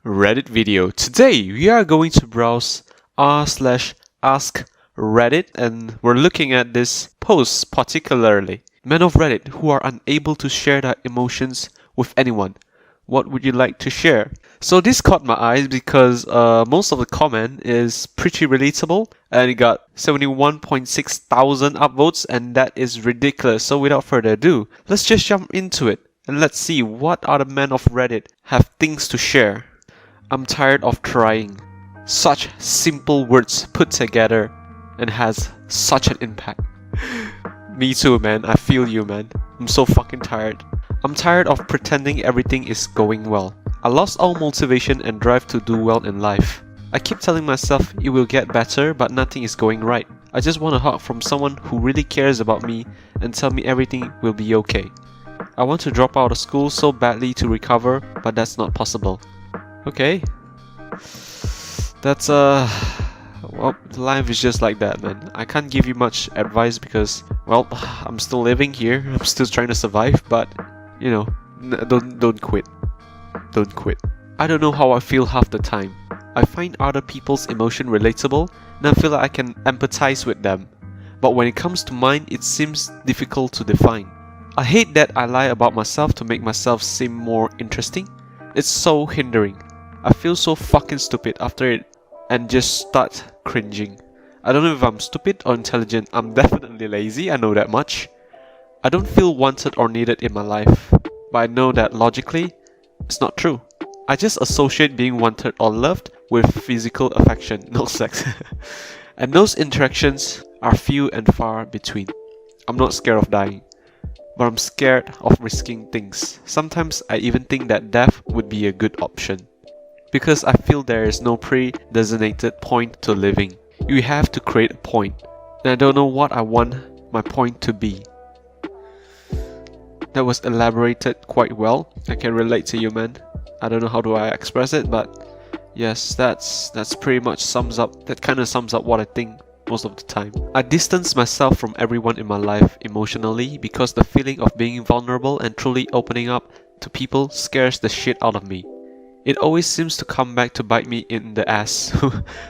Reddit video. Today we are going to browse r/AskReddit and we're looking at this post particularly. Men of Reddit who are unable to share their emotions with anyone. What would you like to share? So this caught my eyes because most of the comment is pretty relatable and it got 71.6 thousand upvotes and that is ridiculous. So without further ado, let's just jump into it and let's see what other men of Reddit have things to share. I'm tired of trying. Such simple words put together and has such an impact. Me too, man. I feel you, man. I'm so fucking tired. I'm tired of pretending everything is going well. I lost all motivation and drive to do well in life. I keep telling myself it will get better, but nothing is going right. I just want a hug from someone who really cares about me and tell me everything will be okay. I want to drop out of school so badly to recover, but that's not possible. Okay. That's well, life is just like that, man. I can't give you much advice because, well, I'm still living here. I'm still trying to survive, but you know, don't quit. Don't quit. I don't know how I feel half the time. I find other people's emotion relatable and I feel like I can empathize with them. But when it comes to mine, it seems difficult to define. I hate that I lie about myself to make myself seem more interesting. It's so hindering. I feel so fucking stupid after it and just start cringing. I don't know if I'm stupid or intelligent. I'm definitely lazy, I know that much. I don't feel wanted or needed in my life, but I know that logically, it's not true. I just associate being wanted or loved with physical affection, no sex. And those interactions are few and far between. I'm not scared of dying, but I'm scared of risking things. Sometimes I even think that death would be a good option. Because I feel there is no pre-designated point to living. You have to create a point. And I don't know what I want my point to be. That was elaborated quite well. I can relate to you, man. I don't know how do I express it, but yes, that's pretty much kind of sums up what I think most of the time. I distance myself from everyone in my life emotionally because the feeling of being vulnerable and truly opening up to people scares the shit out of me. It always seems to come back to bite me in the ass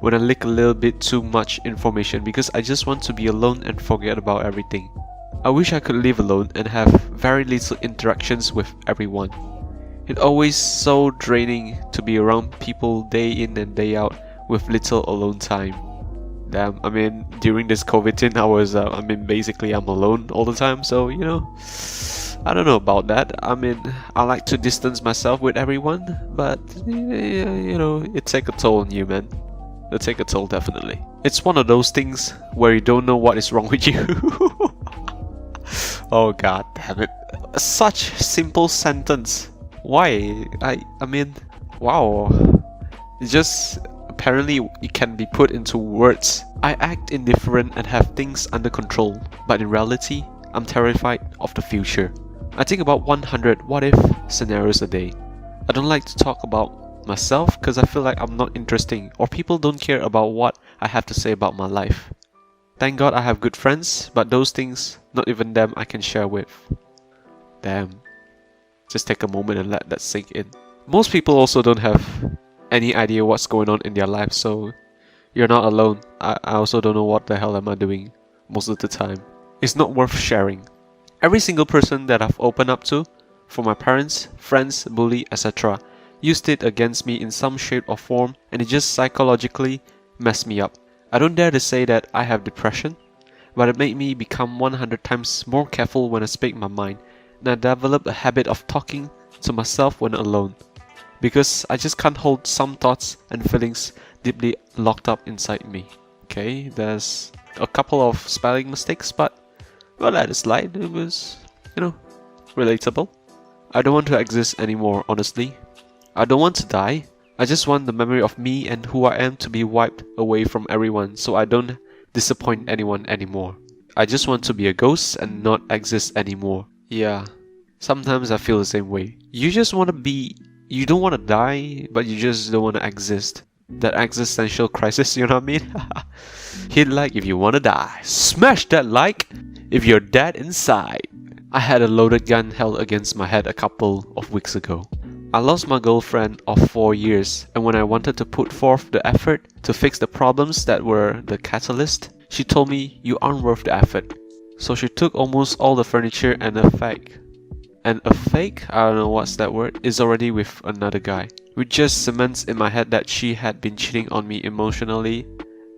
when I leak a little bit too much information because I just want to be alone and forget about everything. I wish I could live alone and have very little interactions with everyone. It's always so draining to be around people day in and day out with little alone time. Damn, I mean, during this COVID thing, basically I'm alone all the time, so, you know, I don't know about that. I mean, I like to distance myself with everyone, but, you know, it takes a toll on you, man. It'll take a toll, definitely. It's one of those things where you don't know what is wrong with you. Oh god damn it. Such simple sentence. Why? I mean, wow. It's just, apparently it can be put into words. I act indifferent and have things under control, but in reality, I'm terrified of the future. I think about 100 what if scenarios a day. I don't like to talk about myself because I feel like I'm not interesting or people don't care about what I have to say about my life. Thank God I have good friends, but those things, not even them I can share with. Damn. Just take a moment and let that sink in. Most people also don't have any idea what's going on in their life, so you're not alone. I also don't know what the hell am I doing most of the time. It's not worth sharing. Every single person that I've opened up to, from my parents, friends, bully, etc., used it against me in some shape or form and it just psychologically messed me up. I don't dare to say that I have depression, but it made me become 100 times more careful when I speak my mind, and I developed a habit of talking to myself when alone, because I just can't hold some thoughts and feelings deeply locked up inside me. Okay, there's a couple of spelling mistakes, but well, let it slide. It was, you know, relatable. I don't want to exist anymore, honestly. I don't want to die. I just want the memory of me and who I am to be wiped away from everyone so I don't disappoint anyone anymore. I just want to be a ghost and not exist anymore. Yeah, sometimes I feel the same way. You just want to be... You don't want to die, but you just don't want to exist. That existential crisis, you know what I mean? Hit like if you want to die. Smash that like if you're dead inside. I had a loaded gun held against my head a couple of weeks ago. I lost my girlfriend of 4 years, and when I wanted to put forth the effort to fix the problems that were the catalyst, she told me, "You aren't worth the effort." So she took almost all the furniture and a fake. And a fake, I don't know what's that word, is already with another guy. Which just cements in my head that she had been cheating on me emotionally,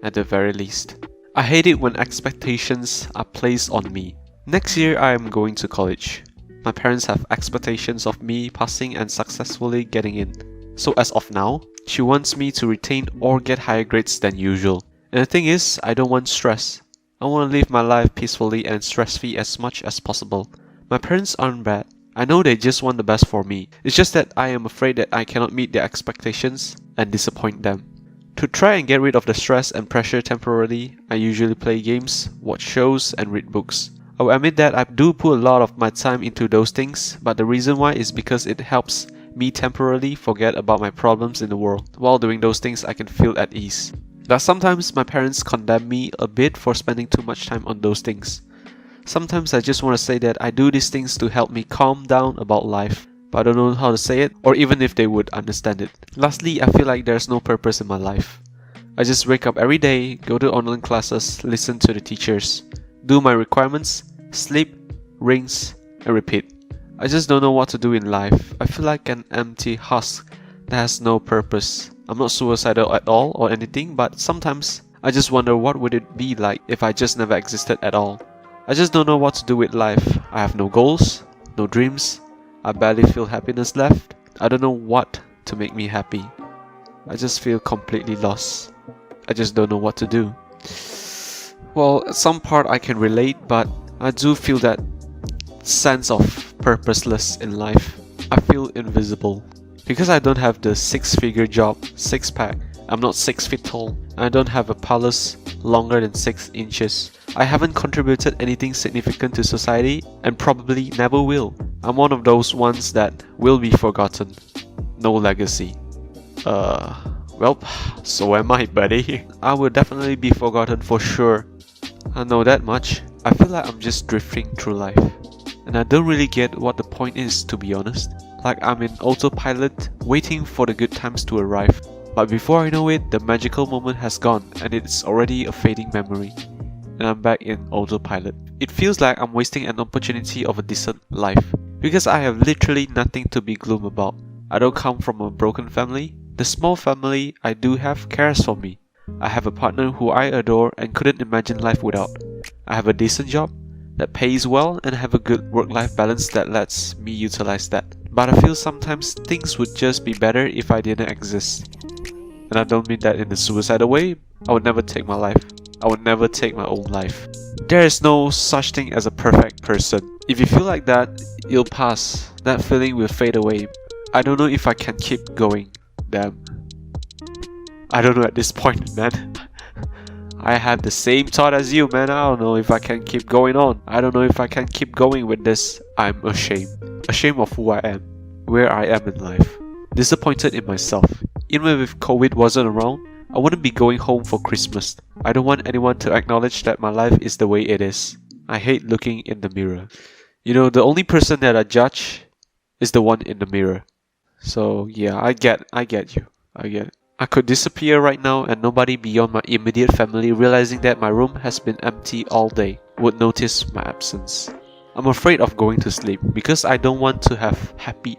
at the very least. I hate it when expectations are placed on me. Next year I am going to college. My parents have expectations of me passing and successfully getting in. So as of now, she wants me to retain or get higher grades than usual. And the thing is, I don't want stress. I want to live my life peacefully and stress-free as much as possible. My parents aren't bad. I know they just want the best for me. It's just that I am afraid that I cannot meet their expectations and disappoint them. To try and get rid of the stress and pressure temporarily, I usually play games, watch shows, and read books. I will admit that I do put a lot of my time into those things, but the reason why is because it helps me temporarily forget about my problems in the world. While doing those things, I can feel at ease. Now sometimes my parents condemn me a bit for spending too much time on those things. Sometimes I just want to say that I do these things to help me calm down about life, but I don't know how to say it, or even if they would understand it. Lastly, I feel like there's no purpose in my life. I just wake up every day, go to online classes, listen to the teachers, do my requirements, sleep, rinse, and repeat. I just don't know what to do in life. I feel like an empty husk that has no purpose. I'm not suicidal at all or anything, but sometimes I just wonder what would it be like if I just never existed at all. I just don't know what to do with life. I have no goals, no dreams. I barely feel happiness left. I don't know what to make me happy. I just feel completely lost. I just don't know what to do. Well, at some part I can relate, but I do feel that sense of purposeless in life. I feel invisible. Because I don't have the 6-figure job, 6-pack, I'm not 6 feet tall, and I don't have a palace longer than 6 inches. I haven't contributed anything significant to society, and probably never will. I'm one of those ones that will be forgotten. No legacy. Well, so am I, buddy. I will definitely be forgotten for sure. I know that much. I feel like I'm just drifting through life. And I don't really get what the point is, to be honest. Like I'm in autopilot, waiting for the good times to arrive. But before I know it, the magical moment has gone and it's already a fading memory. And I'm back in autopilot. It feels like I'm wasting an opportunity of a decent life. Because I have literally nothing to be gloomy about. I don't come from a broken family. The small family I do have cares for me. I have a partner who I adore and couldn't imagine life without. I have a decent job that pays well and have a good work-life balance that lets me utilize that. But I feel sometimes things would just be better if I didn't exist. And I don't mean that in a suicidal way. I would never take my life. I would never take my own life. There is no such thing as a perfect person. If you feel like that, it'll pass. That feeling will fade away. I don't know if I can keep going. Damn. I don't know at this point, man. I have the same thought as you, man. I don't know if I can keep going on. I don't know if I can keep going with this. I'm ashamed. Ashamed of who I am. Where I am in life. Disappointed in myself. Even if COVID wasn't around, I wouldn't be going home for Christmas. I don't want anyone to acknowledge that my life is the way it is. I hate looking in the mirror. You know, the only person that I judge is the one in the mirror. So yeah, I get you. I get it. I could disappear right now and nobody beyond my immediate family realizing that my room has been empty all day would notice my absence. I'm afraid of going to sleep because I don't want to have happy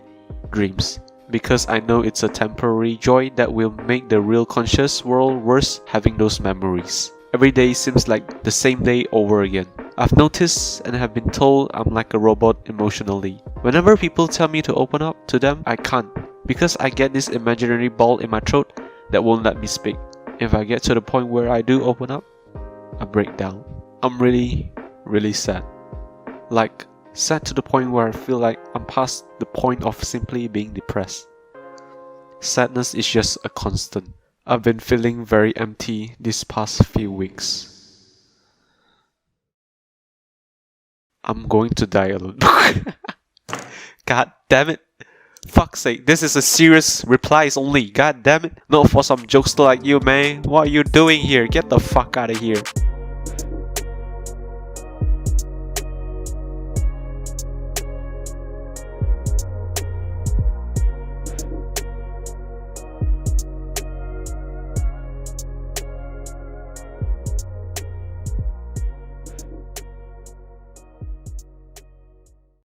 dreams. Because I know it's a temporary joy that will make the real conscious world worse having those memories. Every day seems like the same day over again. I've noticed and have been told I'm like a robot emotionally. Whenever people tell me to open up to them, I can't. Because I get this imaginary ball in my throat that won't let me speak. If I get to the point where I do open up, I break down. I'm really sad. Like, sad to the point where I feel like I'm past the point of simply being depressed. Sadness is just a constant. I've been feeling very empty these past few weeks. I'm going to die alone. God damn it. Fuck's sake, this is a serious replies only. God damn it. Not for some jokester like you, man. What are you doing here? Get the fuck out of here.